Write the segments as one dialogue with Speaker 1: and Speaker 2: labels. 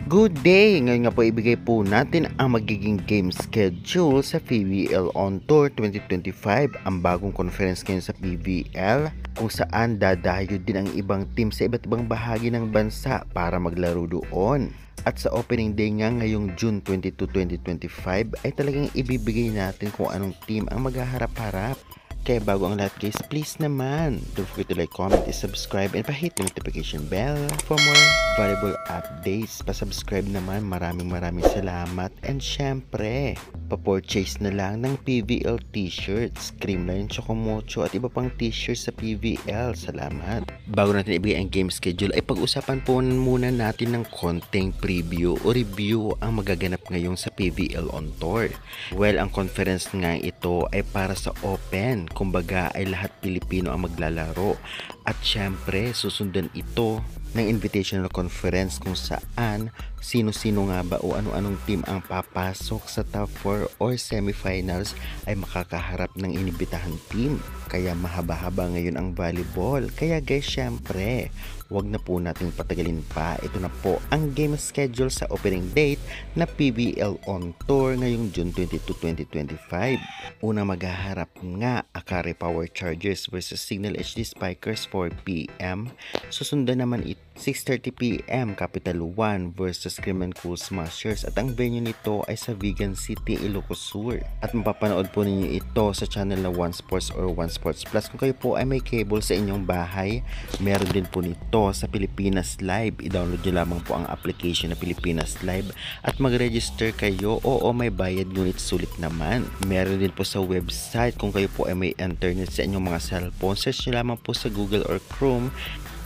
Speaker 1: Good day! Ngayon nga po ibigay po natin ang magiging game schedule sa PBL On Tour 2025, ang bagong conference ngayon sa PBL kung saan dadayo din ang ibang team sa iba't ibang bahagi ng bansa para maglaro doon. At sa opening day nga ngayong June 22, 2025 ay talagang ibibigay natin kung anong team ang maghaharap-harap. Kaya bago ang lahat guys, please naman, don't forget to like, comment, and subscribe, and pa-hit the notification bell for more valuable updates. Pa-subscribe naman, maraming salamat. And syempre, pa-purchase na lang ng PVL t-shirts, Creamline, Chocomocho, at iba pang t-shirts sa PVL. Salamat. Bago natin ibigay ang game schedule, ay pag-usapan po muna natin ng konting preview o review ang magaganap ngayon sa PVL On Tour. Well, ang conference nga ito ay para sa open. Kumbaga ay lahat Pilipino ang maglalaro at syempre susundan ito ng invitational conference kung saan sino-sino nga ba o ano-anong team ang papasok sa top 4 or semifinals ay makakaharap ng inibitahan team. Kaya mahaba-haba ngayon ang volleyball. Kaya guys, syempre, wag na po nating patagalin pa. Ito na po ang game schedule sa opening date na PBL On Tour ngayong June 22, 2025. Unang maghaharap nga Akari Power Chargers versus Signal HD Spikers 4 PM. Susundan naman 6:30 PM Capital One versus Cream and Cool Smashers at ang venue nito ay sa Vigan City, Ilocos Sur. At mapapanood po ninyo ito sa channel na One Sports or One Sports Plus. Kung kayo po ay may cable sa inyong bahay, meron din po nito sa Pilipinas Live. I-download nyo lamang po ang application na Pilipinas Live at mag-register kayo. Oo, may bayad ngunit sulit naman. Meron din po sa website. Kung kayo po ay may internet sa inyong mga cellphone, search nyo lamang po sa Google or Chrome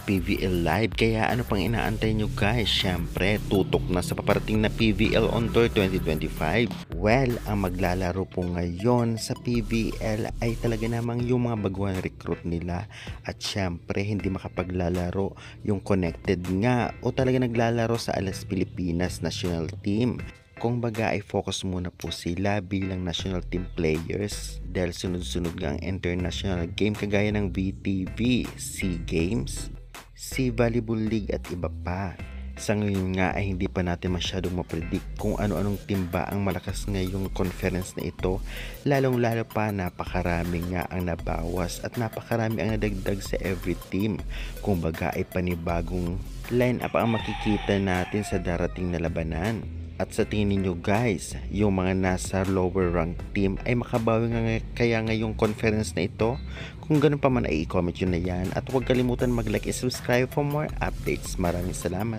Speaker 1: PVL Live. Kaya ano pang inaantay nyo guys? Syempre, tutok na sa paparating na PVL On Tour 2025. Well, ang maglalaro po ngayon sa PVL ay talaga namang yung mga baguhang recruit nila. At syempre, hindi makapaglalaro yung connected nga o talaga naglalaro sa Alas Pilipinas National Team. Kung baga ay focus muna po sila bilang national team players dahil sunod-sunod nga ang international game kagaya ng VTV, SEA Games, SEA Volleyball League at iba pa. Sa ngayon nga ay hindi pa natin masyadong mapredict kung ano-anong team ba ang malakas ngayong conference na ito, lalong-lalo pa napakarami nga ang nabawas at napakarami ang nadagdag sa every team. Kung baga ay panibagong line-up ang makikita natin sa darating na labanan. At sa tingin niyo guys, yung mga nasa lower rank team ay makabawi nga kaya ngayong conference na ito? Kung ganun pa man ay i-comment yun na yan at huwag kalimutan mag-like and subscribe for more updates. Maraming salamat.